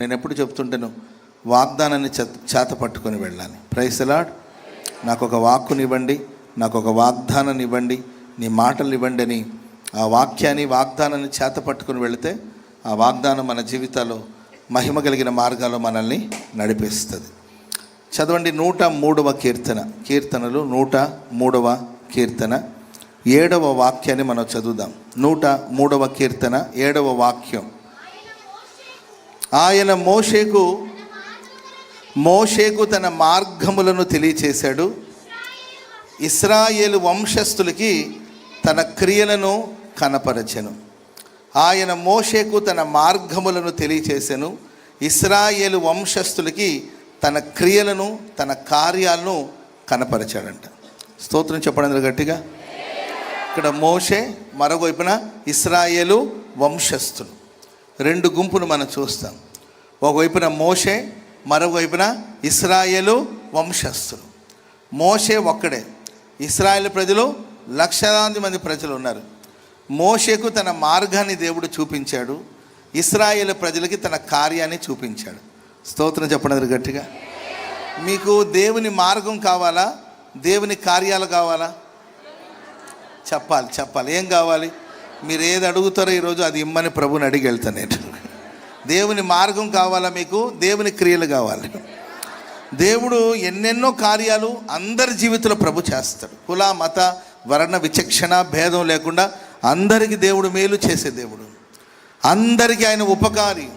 నేను ఎప్పుడు చెప్తుంటాను, వాగ్దానాన్ని చేత పట్టుకొని వెళ్ళాలి. Praise the lord. నాకు ఒక వాక్కునివ్వండి, నాకు ఒక వాగ్దానాన్ని ఇవ్వండి, నీ మాటలు ఇవ్వండి అని ఆ వాగ్దానాన్ని చేత పట్టుకొని వెళితే ఆ వాగ్దానం మన జీవితాల్లో మహిమ కలిగిన మార్గాల్లో మనల్ని నడిపిస్తుంది. చదవండి 103వ కీర్తనలు 103వ కీర్తన 7వ వాక్యాన్ని మనం చదువుదాం. 103వ కీర్తన 7వ వాక్యం. ఆయన మోషేకు తన మార్గములను తెలియచేశాడు, ఇశ్రాయేలు వంశస్థులకి తన క్రియలను కనపరచెను. ఆయన మోషేకు తన మార్గములను తెలియచేశాను, ఇశ్రాయేలు వంశస్థులకి తన క్రియలను తన కార్యాలను కనపరిచాడంట. స్తోత్రం చెప్పండి గట్టిగా. ఇక్కడ మోషే, మరోవైపున ఇశ్రాయేలు వంశస్థులు, రెండు గుంపులు మనం చూస్తాం. ఒకవైపున మోషే, మరోవైపున ఇశ్రాయేలు వంశస్థులు. మోషే ఒక్కడే, ఇశ్రాయేలు ప్రజలు లక్షలాది మంది ప్రజలు ఉన్నారు. మోషేకు తన మార్గాన్ని దేవుడు చూపించాడు, ఇశ్రాయేలు ప్రజలకి తన కార్యాన్ని చూపించాడు. స్తోత్రం చెప్పండి గట్టిగా. మీకు దేవుని మార్గం కావాలా, దేవుని కార్యాలు కావాలా? చెప్పాలి. ఏం కావాలి? మీరు ఏది అడుగుతారో ఈరోజు అది ఇమ్మని ప్రభుని అడిగి వెళ్తాను నేను. దేవుని మార్గం కావాలా మీకు? దేవుని క్రియలు కావాలి. దేవుడు ఎన్నెన్నో కార్యాలు అందరి జీవితంలో ప్రభు చేస్తాడు. కుల మత వర్ణ విచక్షణ భేదం లేకుండా అందరికీ దేవుడు మేలు చేసే దేవుడు. అందరికీ ఆయన ఉపకారి,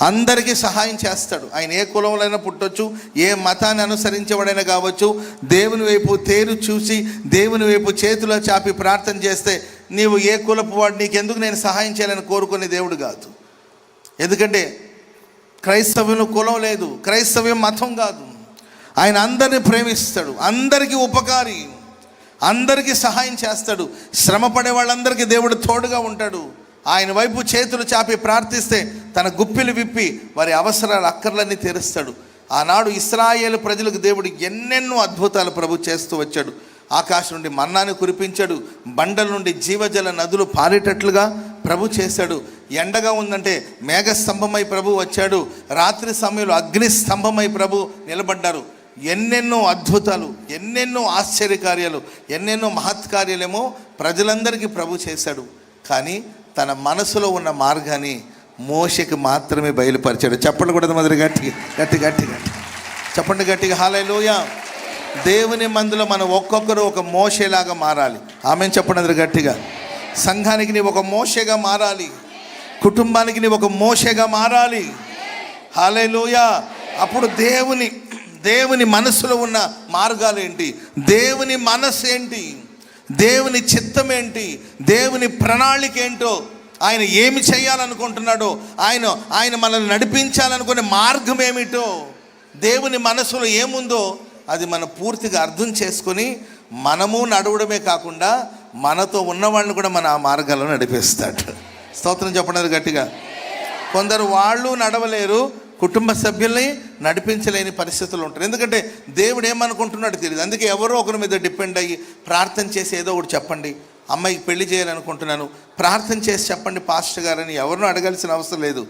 అందరికీ సహాయం చేస్తాడు. ఆయన ఏ కులంలోనైనా పుట్టొచ్చు, ఏ మతాన్ని అనుసరించేవాడైనా కావచ్చు. దేవుని వైపు తేరు చూసి దేవుని వైపు చేతిలో చాపి ప్రార్థన చేస్తే నీవు ఏ కులపు వాడు, నీకెందుకు నేను సహాయం చేయాలని కోరుకునే దేవుడు కాదు. ఎందుకంటే క్రైస్తవ్యంలో కులం లేదు, క్రైస్తవ్యం మతం కాదు. ఆయన అందరిని ప్రేమిస్తాడు, అందరికీ ఉపకారి, అందరికీ సహాయం చేస్తాడు. శ్రమపడే వాళ్ళందరికీ దేవుడు తోడుగా ఉంటాడు. ఆయన వైపు చేతులు చాపి ప్రార్థిస్తే తన గుప్పిలు విప్పి వారి అవసరాలు అక్కర్లన్నీ తీరుస్తాడు. ఆనాడు ఇశ్రాయేలు ప్రజలకు దేవుడు ఎన్నెన్నో అద్భుతాలు ప్రభు చేస్తూ వచ్చాడు. ఆకాశం నుండి మన్నాను కురిపించాడు, బండల నుండి జీవజల నదులు పారేటట్లుగా ప్రభు చేశాడు. ఎండగా ఉందంటే మేఘస్తంభమై ప్రభు వచ్చాడు, రాత్రి సమయంలో అగ్ని స్తంభమై ప్రభు నిలబడ్డారు. ఎన్నెన్నో అద్భుతాలు, ఎన్నెన్నో ఆశ్చర్యకార్యాలు, ఎన్నెన్నో మహత్కార్యాలేమో ప్రజలందరికీ ప్రభు చేశాడు. కానీ తన మనసులో ఉన్న మార్గాన్ని మోషేకి మాత్రమే బయలుపరిచాడు. చెప్పండి కూడా మొదటి గట్టిగా చెప్పండి గట్టిగా. హల్లెలూయా. దేవుని మందులో మనం ఒక్కొక్కరు ఒక మోషేలాగా మారాలి. ఆమెను చెప్పండి గట్టిగా. సంఘానికి నీవు ఒక మోషేగా మారాలి, కుటుంబానికి నీవు ఒక మోషేగా మారాలి. హల్లెలూయా. అప్పుడు దేవుని మనసులో ఉన్న మార్గాలు ఏంటి, దేవుని మనసు ఏంటి, దేవుని చిత్తం ఏంటి, దేవుని ప్రణాళిక ఏంటో, ఆయన ఏమి చేయాలనుకుంటున్నాడో, ఆయన మనల్ని నడిపించాలనుకునే మార్గం ఏమిటో, దేవుని మనసులో ఏముందో అది మనం పూర్తిగా అర్థం చేసుకొని మనము నడవడమే కాకుండా మనతో ఉన్నవాళ్ళని కూడా మన ఆ మార్గాల్లో నడిపిస్తాడు. స్తోత్రం చెప్పండి గట్టిగా. కొందరు వాళ్ళు నడవలేరు, కుటుంబ సభ్యుల్ని నడిపించలేని పరిస్థితులు ఉంటారు. ఎందుకంటే దేవుడు ఏమనుకుంటున్నాడు తెలియదు. అందుకే ఎవరో ఒకరి మీద డిపెండ్ అయ్యి ప్రార్థన చేసి ఏదో ఒకటి చెప్పండి, అమ్మాయికి పెళ్లి చేయాలనుకుంటున్నాను ప్రార్థన చేసి చెప్పండి పాస్టర్ గారని ఎవరినో అడగాల్సిన అవసరం లేదు.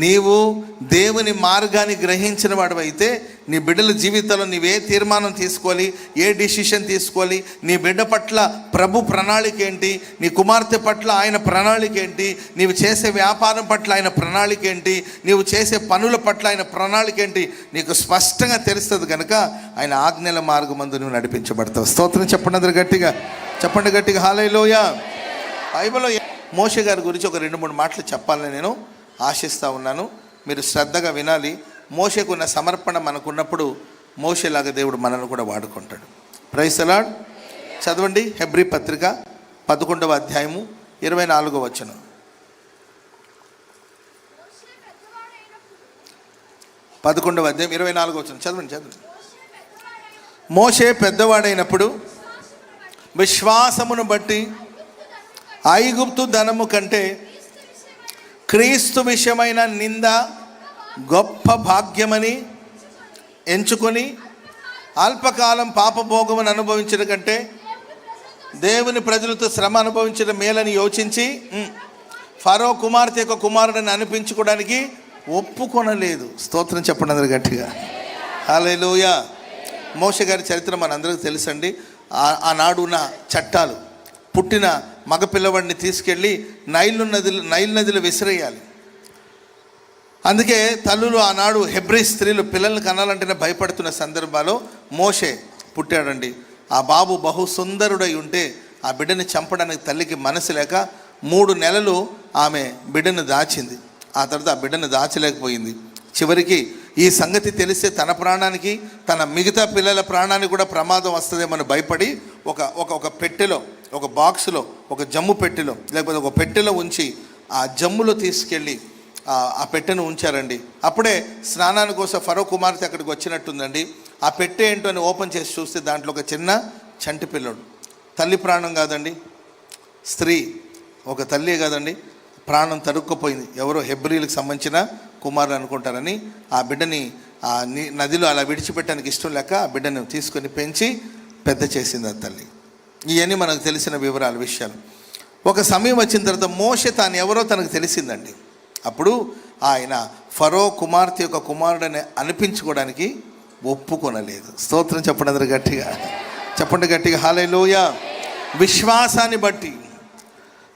నీవు దేవుని మార్గాన్ని గ్రహించిన వాడివైతే నీ బిడ్డల జీవితంలో నీవే తీర్మానం తీసుకోవాలి, ఏ డిసిషన్ తీసుకోవాలి, నీ బిడ్డ పట్ల ప్రభు ప్రణాళిక ఏంటి, నీ కుమార్తె పట్ల ఆయన ప్రణాళిక ఏంటి, నీవు చేసే వ్యాపారం పట్ల ఆయన ప్రణాళిక ఏంటి, నీవు చేసే పనుల పట్ల ఆయన ప్రణాళిక ఏంటి నీకు స్పష్టంగా తెలుస్తుంది. కనుక ఆయన ఆజ్ఞల మార్గమందు నువ్వు నడిపించబడతావు. స్తోత్రం చెప్పండి గట్టిగా. హల్లెలూయా. బైబిల్లో మోషే గారి గురించి ఒక 2-3 మాటలు చెప్పాలని నేను ఆశిస్తూ ఉన్నాను. మీరు శ్రద్ధగా వినాలి. మోషేకున్న సమర్పణ మనకున్నప్పుడు మోషేలాగా దేవుడు మనల్ని కూడా వాడుకుంటాడు. Praise the lord. చదవండి హెబ్రీ పత్రిక 11వ అధ్యాయము 24వ వచనం. 11వ అధ్యాయం 24వ వచనం చదవండి. మోషే పెద్దవాడైనప్పుడు విశ్వాసమును బట్టి ఐగుప్తు ధనము కంటే క్రీస్తు విషయమైన నింద గొప్ప భాగ్యమని ఎంచుకొని అల్పకాలం పాపభోగమును అనుభవించడం కంటే దేవుని ప్రజలతో శ్రమ అనుభవించడం మేలని యోచించి ఫరో కుమార్తె యొక్క కుమారుడిని అనిపించుకోవడానికి ఒప్పుకొనలేదు. స్తోత్రం చెప్పండి అందరు గట్టిగా. హల్లెలూయా. మోషే గారి చరిత్ర మనందరికీ తెలుసండి. ఆనాడు ఉన్న చట్టాలు, పుట్టిన మగపిల్లవాడిని తీసుకెళ్ళి నైల్ నదిలో విసిరేయాలి. అందుకే తల్లులు ఆనాడు హెబ్రీ స్త్రీలు పిల్లల్ని కనాలంటేనే భయపడుతున్న సందర్భాల్లో మోషే పుట్టాడండి. ఆ బాబు బహు సుందరుడై ఉంటే ఆ బిడ్డని చంపడానికి తల్లికి మనసు లేక 3 నెలలు ఆమె బిడ్డను దాచింది. ఆ తర్వాత ఆ బిడ్డను దాచలేకపోయింది. చివరికి ఈ సంగతి తెలిస్తే తన ప్రాణానికి, తన మిగతా పిల్లల ప్రాణానికి కూడా ప్రమాదం వస్తుందేమని భయపడి ఒక పెట్టెలో, ఒక బాక్సులో, ఒక జమ్ము పెట్టెలో, లేకపోతే ఒక పెట్టెలో ఉంచి ఆ జమ్ములో తీసుకెళ్ళి ఆ పెట్టెను ఉంచారండి. అప్పుడే స్నానాని కోసం ఫరో కుమార్తె అక్కడికి వచ్చినట్టుందండి. ఆ పెట్టె ఏంటో అని ఓపెన్ చేసి చూస్తే దాంట్లో ఒక చిన్న చంటి పిల్లడు. తల్లి ప్రాణం కాదండి, స్త్రీ, ఒక తల్లి కాదండి, ప్రాణం తరుక్కుపోయింది. ఎవరో హెబ్రీలకు సంబంధించిన కుమారులు అనుకుంటారని ఆ బిడ్డని ఆ నదిలో అలా విడిచిపెట్టడానికి ఇష్టం లేక ఆ బిడ్డను తీసుకొని పెంచి పెద్ద చేసింది ఆ తల్లి. ఇవన్నీ మనకు తెలిసిన వివరాలు, విషయాలు. ఒక సమయం వచ్చిన తర్వాత మోషే తాను ఎవరో తనకు తెలిసిందండి. అప్పుడు ఆయన ఫరో కుమార్తె యొక్క కుమారుడని అనిపించుకోవడానికి ఒప్పుకొనలేదు. స్తోత్రం చెప్పండి అందరు గట్టిగా, చెప్పండి గట్టిగా హల్లెలూయా. విశ్వాసాన్ని బట్టి,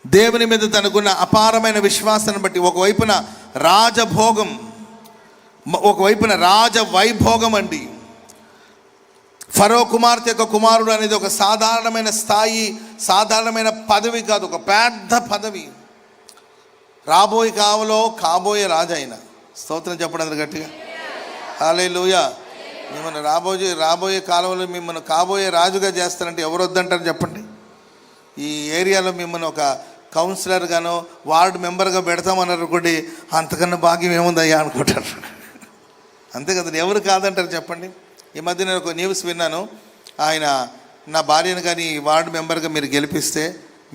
దేవుని మీద తనకున్న అపారమైన విశ్వాసాన్ని బట్టి, ఒకవైపున రాజభోగం, ఒకవైపున రాజవైభోగం అండి. ఫరో కుమార్తె యొక్క కుమారుడు అనేది ఒక సాధారణమైన స్థాయి, సాధారణమైన పదవి కాదు, ఒక పెద్ద పదవి. కాబోయే రాజు అయిన. స్తోత్రం చెప్పండి అందరు గట్టిగా హల్లెలూయా. మిమ్మల్ని రాబోయే కాలంలో మిమ్మల్ని కాబోయే రాజుగా చేస్తారంటే ఎవరు వద్దంటారు చెప్పండి? ఈ ఏరియాలో మిమ్మల్ని ఒక కౌన్సిలర్ గానో వార్డు మెంబర్గా పెడతామన్నారు అనుకోండి, అంతకన్నా భాగ్యం ఏముందయ్యా అనుకుంటారు. అంతే కదండి, ఎవరు కాదంటారు చెప్పండి? ఈ మధ్య నేను ఒక న్యూస్ విన్నాను. ఆయన, నా భార్యను కానీ వార్డు మెంబర్గా మీరు గెలిపిస్తే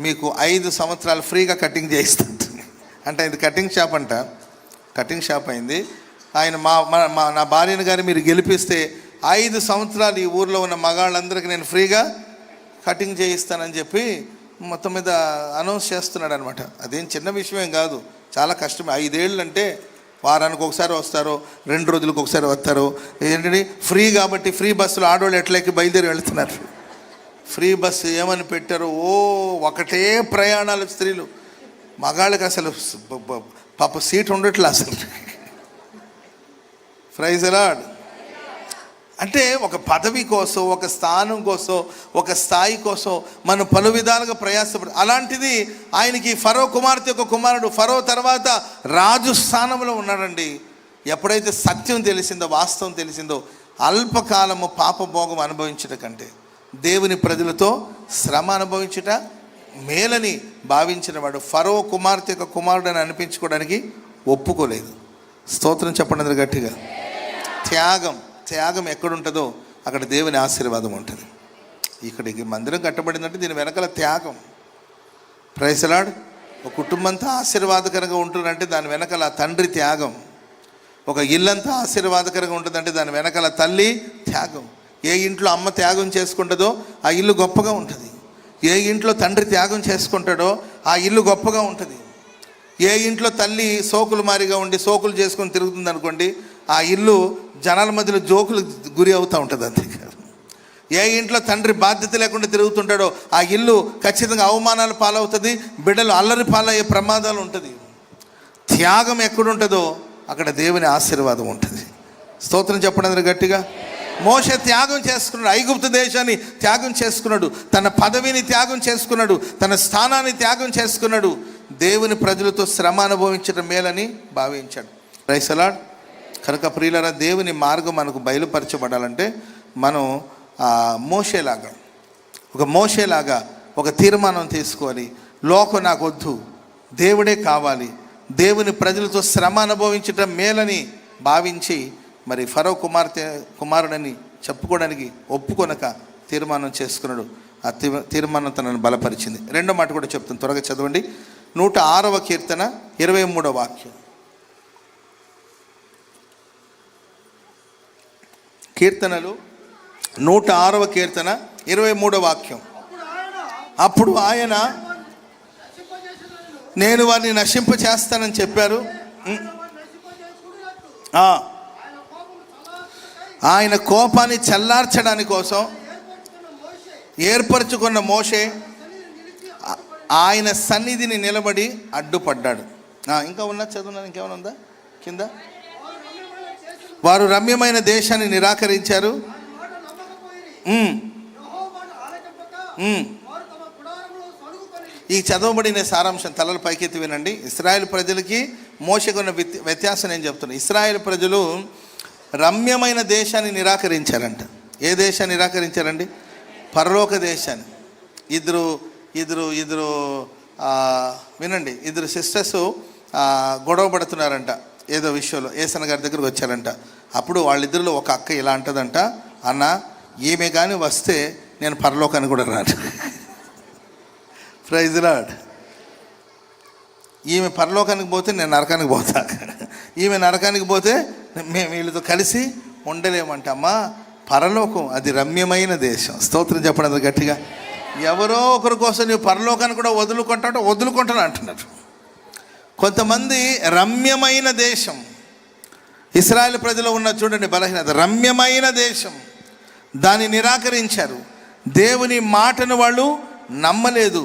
మీకు 5 సంవత్సరాలు ఫ్రీగా కటింగ్ చేయిస్తారు అంటే. ఇది కటింగ్ షాప్ అంట, కటింగ్ షాప్ అయింది. ఆయన నా భార్యను కానీ మీరు గెలిపిస్తే 5 సంవత్సరాలు ఈ ఊర్లో ఉన్న మగాళ్ళందరికీ నేను ఫ్రీగా కటింగ్ చేయిస్తానని చెప్పి మొత్తం మీద అనౌన్స్ చేస్తున్నాడు అనమాట. అదేం చిన్న విషయం కాదు, చాలా కష్టమే. 5 ఏళ్ళు అంటే వారానికి ఒకసారి వస్తారో, 2 రోజులకు ఒకసారి వస్తారో. ఏంటంటే ఫ్రీ కాబట్టి ఫ్రీ బస్సులో ఆడవాళ్ళు ఎట్లకి బయలుదేరి వెళ్తున్నారు. ఫ్రీ బస్సు ఏమని పెట్టారో, ఒకటే ప్రయాణాలు స్త్రీలు. మగాళ్ళకి అసలు పాప సీట్ ఉండట్లే అసలు. Praise the lord. అంటే ఒక పదవి కోసం, ఒక స్థానం కోసం, ఒక స్థాయి కోసం మనం పలు విధాలుగా ప్రయాసపడు. అలాంటిది ఆయనకి ఫరో కుమార్తె యొక్క కుమారుడు, ఫరో తర్వాత రాజు స్థానంలో ఉన్నాడండి. ఎప్పుడైతే సత్యం తెలిసిందో, వాస్తవం తెలిసిందో, అల్పకాలము పాపభోగం అనుభవించట కంటే దేవుని ప్రజలతో శ్రమ అనుభవించుట మేలని భావించిన వాడు ఫరో కుమార్తె యొక్క కుమారుడని అనిపించుకోవడానికి ఒప్పుకోలేదు. స్తోత్రం చెప్పండి అందరు గట్టిగా. త్యాగం ఎక్కడుంటుందో అక్కడ దేవుని ఆశీర్వాదం ఉంటుంది. ఇక్కడికి మందిరం కట్టబడిందంటే దీని వెనకాల త్యాగం. Praise the lord. ఒక కుటుంబంతో ఆశీర్వాదకరంగా ఉంటుందంటే దాని వెనకాల తండ్రి త్యాగం. ఒక ఇల్లంతా ఆశీర్వాదకరంగా ఉంటుందంటే దాని వెనకాల తల్లి త్యాగం. ఏ ఇంట్లో అమ్మ త్యాగం చేసుకుంటుందో ఆ ఇల్లు గొప్పగా ఉంటుంది. ఏ ఇంట్లో తండ్రి త్యాగం చేసుకుంటాడో ఆ ఇల్లు గొప్పగా ఉంటుంది. ఏ ఇంట్లో తల్లి సోకులు మారిగా ఉండి సోకులు చేసుకొని తిరుగుతుంది అనుకోండి, ఆ ఇల్లు జనాల మధ్యలో జోకులు గురి అవుతూ ఉంటుంది. అంతేకాదు, ఏ ఇంట్లో తండ్రి బాధ్యత లేకుండా తిరుగుతుంటాడో ఆ ఇల్లు ఖచ్చితంగా అవమానాలు పాలవుతుంది, బిడ్డలు అల్లరి పాలయ్యే ప్రమాదాలు ఉంటుంది. త్యాగం ఎక్కడుంటుందో అక్కడ దేవుని ఆశీర్వాదం ఉంటుంది. స్తోత్రం చెప్పండి అందరూ గట్టిగా. మోషే త్యాగం చేసుకున్నాడు, ఐగుప్తు దేశాన్ని త్యాగం చేసుకున్నాడు, తన పదవిని త్యాగం చేసుకున్నాడు, తన స్థానాన్ని త్యాగం చేసుకున్నాడు. దేవుని ప్రజలతో శ్రమ అనుభవించడం మేలని భావించాడు. Praise the lord. కనుక ప్రియులారా, దేవుని మార్గం మనకు బయలుపరచబడాలంటే మనం మోషేలాగా ఒక తీర్మానం తీసుకోవాలి. లోకం నాకు వద్దు, దేవుడే కావాలి, దేవుని ప్రజలతో శ్రమ అనుభవించడం మేలని భావించి మరి ఫరో కుమారుడని చెప్పుకోవడానికి ఒప్పుకొనక తీర్మానం చేసుకున్నాడు. ఆ తీర్మానం తనను బలపరిచింది. రెండో మాట కూడా చెప్తాను, త్వరగా చదవండి. 106వ కీర్తన 23వ వాక్యం. కీర్తనలు 106వ కీర్తన 23వ వాక్యం. అప్పుడు ఆయన నేను వారిని నశింప చేస్తానని చెప్పారు. ఆయన కోపాన్ని చల్లార్చడానికి కోసం ఏర్పరచుకున్న మోషే ఆయన సన్నిధిని నిలబడి అడ్డుపడ్డాడు. ఇంకా ఉన్నా చదువున్నాను, ఇంకేమైనా ఉందా కింద? వారు రమ్యమైన దేశాన్ని నిరాకరించారు. ఈ చదవబడిన సారాంశం తలల పైకెత్తి వినండి. ఇశ్రాయేలు ప్రజలకి మోషేకున్న వ్యత్యాసం నేను చెప్తున్నాను. ఇశ్రాయేలు ప్రజలు రమ్యమైన దేశాన్ని నిరాకరించారంట. ఏ దేశాన్ని నిరాకరించారండి? పరలోక దేశాన్ని. ఇద్దరు వినండి, ఇద్దరు సిస్టర్స్ గొడవ పడుతున్నారంట ఏదో విషయంలో. ఏసన్న గారి దగ్గరకు వచ్చారంట. అప్పుడు వాళ్ళిద్దరిలో ఒక అక్క ఇలా అంటదంట, అన్న ఈమె కానీ వస్తే నేను పరలోకానికి కూడా రాను. Praise lord. ఈమె పరలోకానికి పోతే నేను నరకానికి పోతా, ఈమె నరకానికి పోతే మేము వీళ్ళతో కలిసి ఉండలేమంట. అమ్మా, పరలోకం అది రమ్యమైన దేశం. స్తోత్రం చెప్పండి అది గట్టిగా. ఎవరో ఒకరి కోసం నువ్వు పరలోకాన్ని కూడా వదులుకుంటాను అంటున్నారు. కొంతమంది రమ్యమైన దేశం, ఇశ్రాయేలు ప్రజలు ఉన్న చూడండి బలహీనత, రమ్యమైన దేశం, దాన్ని నిరాకరించారు. దేవుని మాటను వాళ్ళు నమ్మలేదు.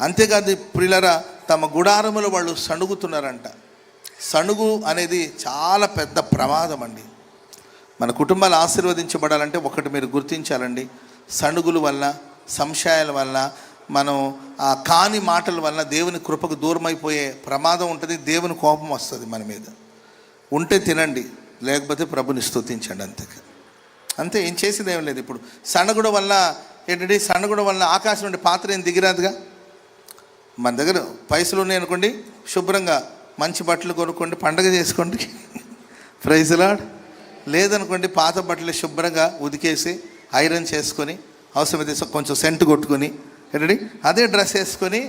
అంతేకాదు ప్రియులారా, తమ గుడారములో వాళ్ళు సణుగుతున్నారంట. సణుగు అనేది చాలా పెద్ద ప్రమాదం అండి. మన కుటుంబాలు ఆశీర్వదించబడాలంటే ఒకటి మీరు గుర్తించాలండి, సణుగుల వల్ల, సంశయాల వల్ల, మనం కాని మాటల వల్ల దేవుని కృపకు దూరం అయిపోయే ప్రమాదం ఉంటుంది. దేవుని కోపం వస్తుంది మన మీద. ఉంటే తినండి, లేకపోతే ప్రభుని స్తుతించండి. అంతే, ఏం చేసేది ఏం లేదు. ఇప్పుడు సణగుడు వల్ల ఏంటంటే, సణగుడు వల్ల ఆకాశం నుండి పాత్ర ఏం దిగిరాదుగా. మన దగ్గర పైసలు ఉన్నాయి అనుకోండి, శుభ్రంగా మంచి బట్టలు కొనుక్కోండి, పండగ చేసుకోండి. Praise lord. లేదనుకోండి, పాత బట్టలు శుభ్రంగా ఉదికేసి ఐరన్ చేసుకొని, అవసరమైతే కొంచెం సెంటు కొట్టుకొని ఏంటండి అదే డ్రెస్ వేసుకొని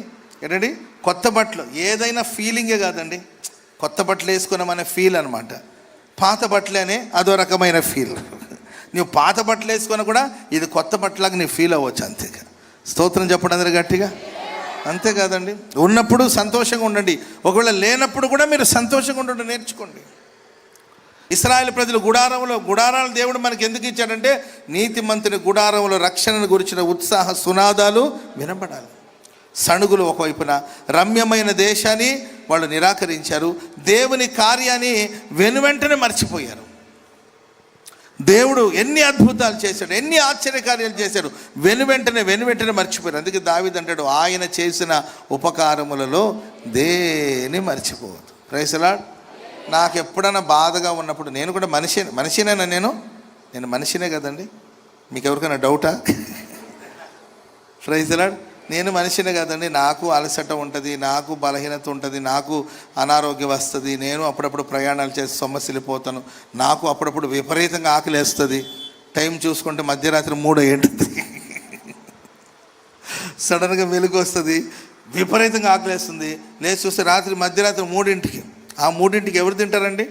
ఏంటండి కొత్త బట్టలు, ఏదైనా ఫీలింగే కాదండి, కొత్త బట్టలు వేసుకున్నామనే ఫీల్ అనమాట. పాత బట్టలే అనే అదో రకమైన ఫీల్. నువ్వు పాత బట్టలు వేసుకొని కూడా ఇది కొత్త బట్టలాగా నీవు ఫీల్ అవ్వచ్చు. అంతేగా. స్తోత్రం చెప్పండి అందరు గట్టిగా. అంతే కాదండి. ఉన్నప్పుడు సంతోషంగా ఉండండి, ఒకవేళ లేనప్పుడు కూడా మీరు సంతోషంగా ఉండడం నేర్చుకోండి. ఇశ్రాయేలు ప్రజలు గుడారాలు దేవుడు మనకి ఎందుకు ఇచ్చాడంటే, నీతిమంతుని గుడారంలో రక్షణను గురించిన ఉత్సాహ సునాదాలు వినబడాలి. సణుగులు ఒకవైపున, రమ్యమైన దేశాన్ని వాళ్ళు నిరాకరించారు. దేవుని కార్యాన్ని వెనువెంటనే మర్చిపోయారు. దేవుడు ఎన్ని అద్భుతాలు చేశాడు, ఎన్ని ఆశ్చర్యకార్యాలు చేశాడు, వెనువెంటనే మర్చిపోయారు. అందుకే దావీదు అంటాడు, ఆయన చేసిన ఉపకారములలో దేని మర్చిపోవద్దు. Praise lord. నాకు ఎప్పుడైనా బాధగా ఉన్నప్పుడు, నేను కూడా మనిషినేనా, నేను మనిషినే కదండి. మీకు ఎవరికైనా డౌటా? Praise lord. నేను మనిషినే కదండి. నాకు అలసట ఉంటుంది, నాకు బలహీనత ఉంటుంది, నాకు అనారోగ్యం వస్తుంది, నేను అప్పుడప్పుడు ప్రయాణాలు చేసి సొమ్మసిల్లిపోతాను, నాకు అప్పుడప్పుడు విపరీతంగా ఆకలి వేస్తుంది. టైం చూసుకుంటే మధ్యరాత్రి 3 ఏంటుంది, సడన్గా వెలుగు వస్తుంది, విపరీతంగా ఆకలి వేస్తుంది. లేచి చూస్తే మధ్యరాత్రి 3ంటికి. ఆ 3ంటికి ఎవరు తింటారండి?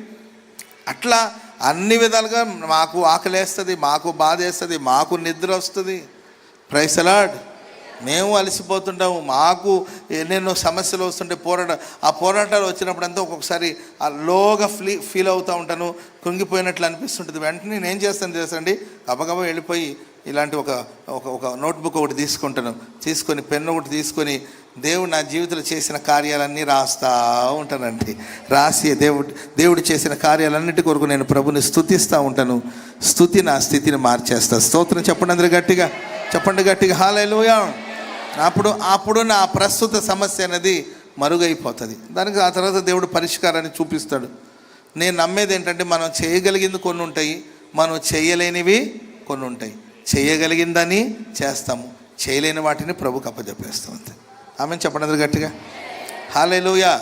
అట్లా అన్ని విధాలుగా మాకు ఆకలి వేస్తుంది, మాకు బాధ వేస్తుంది, మాకు నిద్ర వస్తుంది. Praise lord. మేము అలసిపోతుంటాము, మాకు ఎన్నెన్నో సమస్యలు వస్తుంటే ఆ పోరాటాలు వచ్చినప్పుడు అంతా ఒక్కొక్కసారి ఆ లోగా ఫీల్ అవుతూ ఉంటాను, కృంగిపోయినట్లు అనిపిస్తుంటుంది. వెంటనే నేను ఏం చేస్తాను తెలుసండి, గబగబా వెళ్ళిపోయి ఇలాంటి ఒక నోట్బుక్ ఒకటి తీసుకొని పెన్ను ఒకటి తీసుకొని దేవుడు నా జీవితంలో చేసిన కార్యాలన్నీ రాస్తూ ఉంటానండి. రాసి దేవుడు చేసిన కార్యాలన్నిటి కొరకు నేను ప్రభుని స్తుతిస్తూ ఉంటాను. స్తుతి నా స్థితిని మార్చేస్తా. స్తోత్రం చెప్పండి అందరూ గట్టిగా, చెప్పండి గట్టిగా హల్లెలూయా. అప్పుడు నా ప్రస్తుత సమస్య అనేది మరుగైపోతుంది. దానికి ఆ తర్వాత దేవుడు పరిష్కారాన్ని చూపిస్తాడు. నేను నమ్మేది ఏంటంటే, మనం చేయగలిగింది కొన్ని ఉంటాయి, మనం చేయలేనివి కొన్ని ఉంటాయి. చేయగలిగిందని చేస్తాము, చేయలేని వాటిని ప్రభుకు అప్పచెప్పేస్తాం. అంతే. ఆమె చెప్పండి అందరూ గట్టిగా హల్లెలూయా.